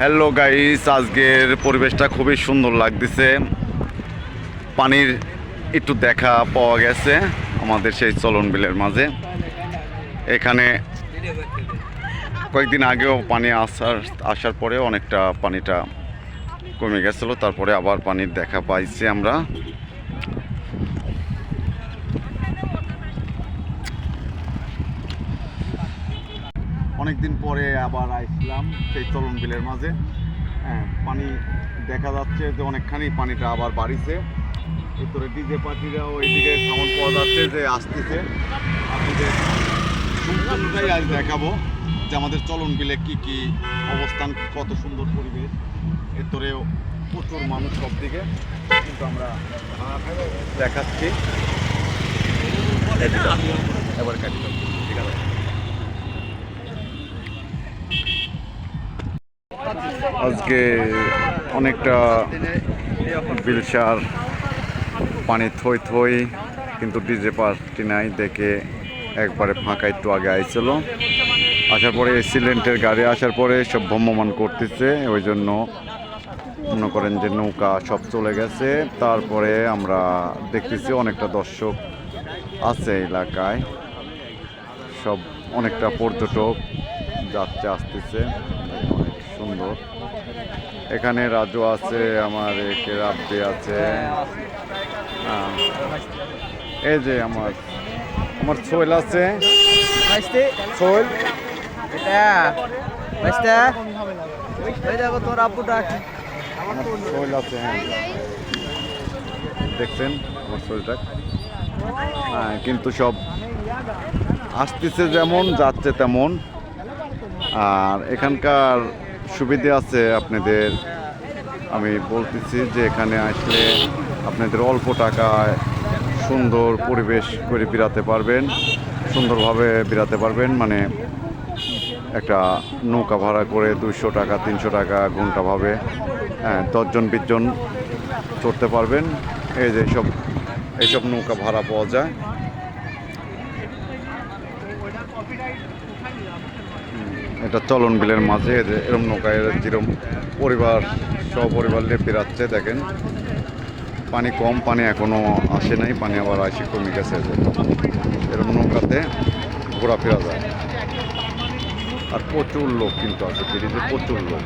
Hello guys, আজকের পরিবেশটা খুবই সুন্দর লাগতেছে। পানির একটু দেখা পাওয়া গেছে আমাদের সেই চলন বিলের মাঝে। এখানে কয়েকদিন আগেও পানি আসার পরে অনেকটা পানিটা কমে গেছিলো, তারপরে আবার পানির দেখা পাইছি আমরা। অনেকদিন পরে আবার আসলাম সেই চলন বিলের মাঝে। হ্যাঁ, পানি দেখা যাচ্ছে যে অনেকখানি পানিটা আবার বাড়িছে। ভিতরে ডিজে পার্টিরাও এইদিকে সাউন্ড পাওয়া যাচ্ছে যে আসতেছে। আপনাদের সম্পূর্ণটাই আজ দেখাবো যে আমাদের চলন বিলে কী কী অবস্থান, কত সুন্দর পরিবেশ। ভিতরেও প্রচুর মানুষ সব দিকে, কিন্তু আমরা দেখাচ্ছি। এবার কাটি ঠিক আছে। আজকে অনেকটা বিলসার পানি থই থই, কিন্তু ডিজে পার্টি নাই দেখে একবারে ফাঁকা। একটু আগে আইছিল, আসার পরে সিলেন্টের গাড়ি আসার পরে সব ভ্রমণ করতেছে, ওই জন্য মনে করেন যে নৌকা সব চলে গেছে। তারপরে আমরা দেখতেছি অনেকটা দর্শক আছে এলাকায়, সব অনেকটা পর্যটক যাচ্ছে আসতেছে, অনেক সুন্দর। এখানে রাজু আছে, আমার একে রাব্বি আছে, এই যে আমার সোহেল আছে, সোহেল সোহেল আছে। হ্যাঁ, দেখছেন আমার সোহেলটা। হ্যাঁ, কিন্তু সব আসতেছে যেমন, যাচ্ছে তেমন। আর এখানকার সুবিধা আছে আপনাদের, আমি বলতেছি যে এখানে আসলে আপনাদের অল্প টাকায় সুন্দর পরিবেশ করে বেড়াতে পারবেন, সুন্দরভাবে বেড়াতে পারবেন। মানে একটা নৌকা ভাড়া করে 200 টাকা 300 টাকা ঘন্টাভাবে, হ্যাঁ, 10 জন 20 জন চড়তে পারবেন। এই যে এইসব নৌকা ভাড়া পাওয়া যায়। এটা চলন বিলের মাঝে এরম নৌকায় যেরকম পরিবার সপরিবার নিয়ে বেড়াচ্ছে। দেখেন পানি কম, পানি এখনো আসে নাই, পানি আবার আসে কমে গেছে। এরকম নৌকাতে ঘোরাফেরা যায়। আর প্রচুর লোক কিন্তু আছে, ব্রিজে প্রচুর লোক।